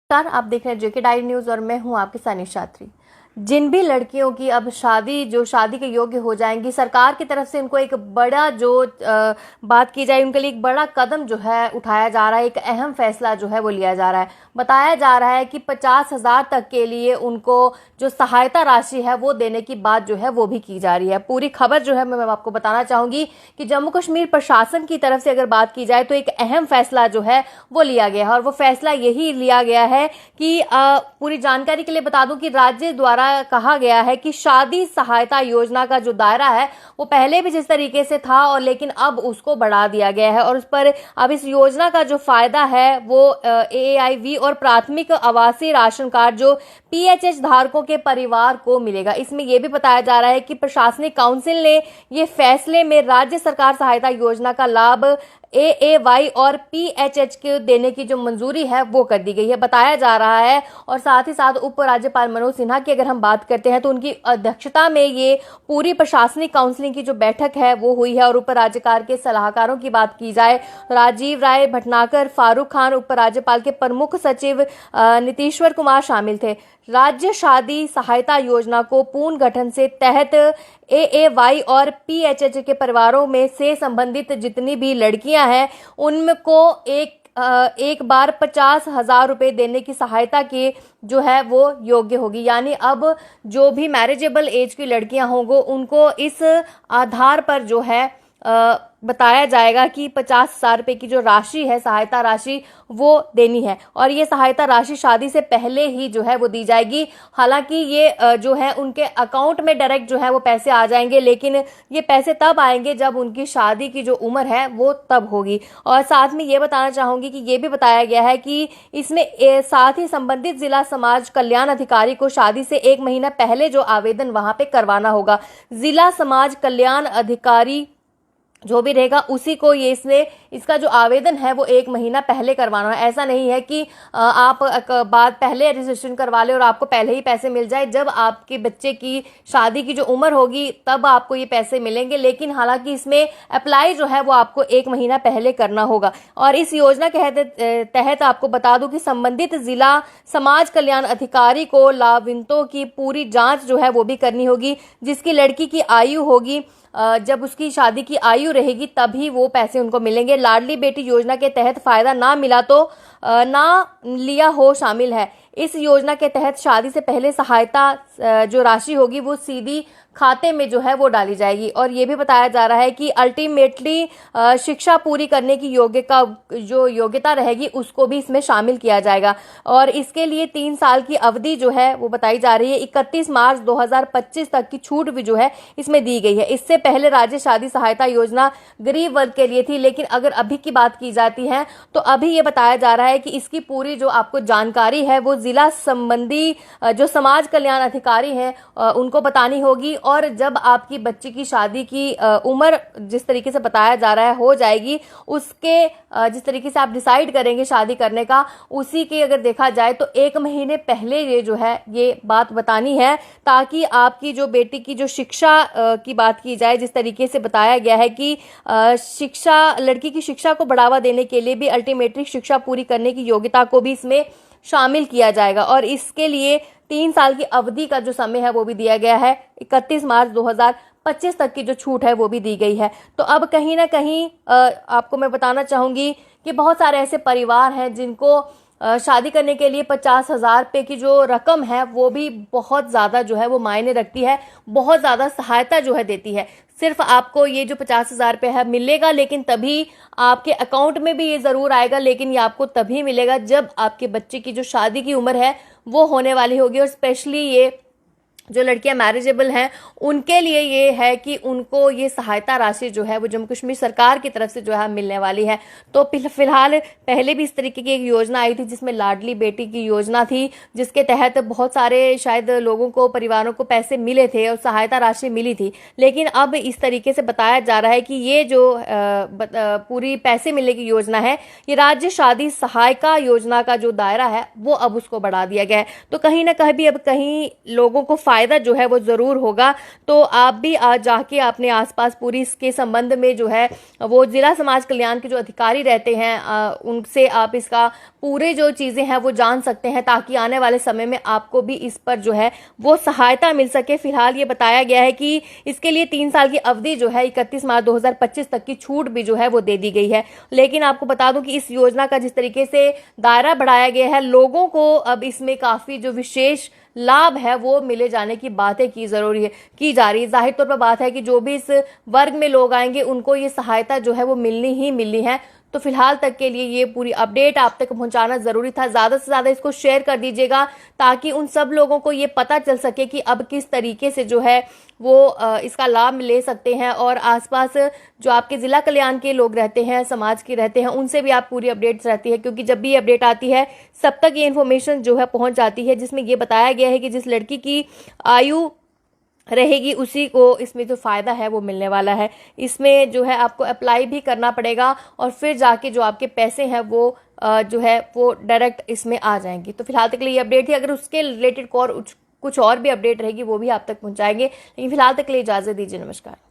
नमस्कार, आप देख रहे हैं जेके डायरी न्यूज और मैं हूं आपकी सानिया छात्री। जिन भी लड़कियों की अब शादी के योग्य हो जाएंगी, सरकार की तरफ से उनको एक बड़ा बात की जाए, उनके लिए एक बड़ा कदम जो है उठाया जा रहा है। एक अहम फैसला जो है वो लिया जा रहा है। बताया जा रहा है कि 50,000 तक के लिए उनको जो सहायता राशि है वो देने की बात जो है वो भी की जा रही है। पूरी खबर जो है मैं आपको बताना चाहूंगी कि जम्मू कश्मीर प्रशासन की तरफ से अगर बात की जाए तो एक अहम फैसला जो है वो लिया गया है, और वो फैसला यही लिया गया है कि पूरी जानकारी के लिए बता दूं कि राज्य द्वारा कहा गया है कि शादी सहायता योजना का जो दायरा है वो पहले भी जिस तरीके से था और लेकिन अब उसको बढ़ा दिया गया है, और उस पर अब इस योजना का जो फायदा है वो एआईवी और प्राथमिक आवासीय राशन कार्ड जो पीएचएच धारकों के परिवार को मिलेगा। इसमें यह भी बताया जा रहा है कि प्रशासनिक काउंसिल ने ये फैसले में राज्य सरकार सहायता योजना का लाभ एएवाई और पीएचएच के देने की जो मंजूरी है वो कर दी गई है, बताया जा रहा है। और साथ ही साथ उप राज्यपाल मनोज सिन्हा की अगर हम बात करते हैं तो उनकी अध्यक्षता में ये पूरी प्रशासनिक काउंसिलिंग की जो बैठक है वो हुई है। और उप राज्यपाल के सलाहकारों की बात की जाए, राजीव राय भटनागर, फारूक खान, उप राज्यपाल के प्रमुख सचिव नीतीश्वर कुमार शामिल थे। राज्य शादी सहायता योजना को पूर्ण गठन से तहत एएवाई और पीएचएच के परिवारों में से संबंधित जितनी भी लड़कियां हैं उनको एक बार 50,000 रुपए देने की सहायता की जो है वो योग्य होगी। यानी अब जो भी मैरिजेबल एज की लड़कियां होंगी उनको इस आधार पर जो है बताया जाएगा कि 50,000 रुपए की जो राशि है, सहायता राशि, वो देनी है। और ये सहायता राशि शादी से पहले ही जो है वो दी जाएगी। हालांकि ये जो है उनके अकाउंट में डायरेक्ट जो है वो पैसे आ जाएंगे, लेकिन ये पैसे तब आएंगे जब उनकी शादी की जो उम्र है वो तब होगी। और साथ में ये बताना चाहूंगी कि ये भी बताया गया है कि इसमें साथ ही संबंधित जिला समाज कल्याण अधिकारी को शादी से 1 महीना पहले जो आवेदन वहां पे करवाना होगा। जिला समाज कल्याण अधिकारी जो भी रहेगा उसी को ये इसका जो आवेदन है वो 1 महीना पहले करवाना है। ऐसा नहीं है कि आप बाद पहले रजिस्ट्रेशन करवा ले और आपको पहले ही पैसे मिल जाए। जब आपके बच्चे की शादी की जो उम्र होगी तब आपको ये पैसे मिलेंगे, लेकिन हालांकि इसमें अप्लाई जो है वो आपको 1 महीना पहले करना होगा। और इस योजना के तहत आपको बता दूं कि संबंधित जिला समाज कल्याण अधिकारी को लाभान्वितों की पूरी जांच जो है वो भी करनी होगी। जिसकी लड़की की आयु होगी, जब उसकी शादी की आयु रहेगी तभी वो पैसे उनको मिलेंगे। लाडली बेटी योजना के तहत फायदा ना मिला तो ना लिया हो शामिल है। इस योजना के तहत शादी से पहले सहायता जो राशि होगी वो सीधी खाते में जो है वो डाली जाएगी। और ये भी बताया जा रहा है कि अल्टीमेटली शिक्षा पूरी करने की योग्यता रहेगी उसको भी इसमें शामिल किया जाएगा। और इसके लिए 3 साल की अवधि जो है वो बताई जा रही है। 31 मार्च 2025 तक की छूट भी जो है इसमें दी गई है। इससे पहले राज्य शादी सहायता योजना गरीब वर्ग के लिए थी, लेकिन अगर अभी की बात की जाती है तो अभी ये बताया जा रहा है कि इसकी पूरी जो आपको जानकारी है वो जिला संबंधी जो समाज कल्याण अधिकारी हैं उनको बतानी होगी। और जब आपकी बच्ची की शादी की उम्र जिस तरीके से बताया जा रहा है हो जाएगी, उसके जिस तरीके से आप डिसाइड करेंगे शादी करने का, उसी के अगर देखा जाए तो 1 महीने पहले ये जो है ये बात बतानी है, ताकि आपकी जो बेटी की जो शिक्षा की बात की जाए, जिस तरीके से बताया गया है कि लड़की की शिक्षा को बढ़ावा देने के लिए भी अल्टीमेटली शिक्षा पूरी करने की योग्यता को भी इसमें शामिल किया जाएगा। और इसके लिए 3 साल की अवधि का जो समय है वो भी दिया गया है। 31 मार्च 2025 तक की जो छूट है वो भी दी गई है। तो अब कहीं ना कहीं आपको मैं बताना चाहूंगी कि बहुत सारे ऐसे परिवार हैं जिनको शादी करने के लिए 50,000 रुपए की जो रकम है वो भी बहुत ज्यादा जो है वो मायने रखती है, बहुत ज्यादा सहायता जो है देती है। सिर्फ आपको ये जो 50,000 रुपए है मिलेगा, लेकिन तभी आपके अकाउंट में भी ये जरूर आएगा, लेकिन ये आपको तभी मिलेगा जब आपके बच्चे की जो शादी की उम्र है वो होने वाली होगी। और स्पेशली ये जो लड़कियां मैरिजेबल हैं उनके लिए ये है कि उनको ये सहायता राशि जो है वो जम्मू कश्मीर सरकार की तरफ से जो है मिलने वाली है। तो फिलहाल पहले भी इस तरीके की एक योजना आई थी जिसमें लाडली बेटी की योजना थी, जिसके तहत बहुत सारे शायद लोगों को, परिवारों को पैसे मिले थे और सहायता राशि मिली थी। लेकिन अब इस तरीके से बताया जा रहा है कि ये जो पूरी पैसे मिलने की योजना है, ये राज्य शादी सहायता योजना का जो दायरा है वो अब उसको बढ़ा दिया गया है। तो कहीं ना कहीं भी अब कहीं लोगों को फायदा जो है वो जरूर होगा। तो आप भी आज जाके अपने आसपास पूरी इसके संबंध में जो है वो जिला समाज कल्याण के जो अधिकारी रहते हैं उनसे आप इसका पूरे जो चीजें हैं वो जान सकते हैं, ताकि आने वाले समय में आपको भी इस पर जो है वो सहायता मिल सके। फिलहाल ये बताया गया है कि इसके लिए 3 साल की अवधि जो है 31 मार्च 2025 तक की छूट भी जो है वो दे दी गई है। लेकिन आपको बता दूं कि इस योजना का जिस तरीके से दायरा बढ़ाया गया है, लोगों को अब इसमें काफी जो विशेष लाभ है वो मिले जाने की बातें की जा रही है। जाहिर तौर पर बात है कि जो भी इस वर्ग में लोग आएंगे उनको ये सहायता जो है वो मिलनी ही मिलनी है। तो फिलहाल तक के लिए ये पूरी अपडेट आप तक पहुंचाना जरूरी था। ज्यादा से ज्यादा इसको शेयर कर दीजिएगा ताकि उन सब लोगों को ये पता चल सके कि अब किस तरीके से जो है वो इसका लाभ ले सकते हैं, और आसपास जो आपके जिला कल्याण के लोग रहते हैं, समाज के रहते हैं, उनसे भी आप पूरी अपडेट्स रहती है, क्योंकि जब भी ये अपडेट आती है सब तक ये इन्फॉर्मेशन जो है पहुंच जाती है, जिसमें ये बताया गया है कि जिस लड़की की आयु रहेगी उसी को इसमें जो फायदा है वो मिलने वाला है। इसमें जो है आपको अप्लाई भी करना पड़ेगा और फिर जाके जो आपके पैसे हैं वो जो है वो डायरेक्ट इसमें आ जाएंगे। तो फिलहाल तक के लिए ये अपडेट थी। अगर उसके रिलेटेड कुछ और भी अपडेट रहेगी वो भी आप तक पहुंचाएंगे, लेकिन फिलहाल तक के लिए इजाजत दीजिए। नमस्कार।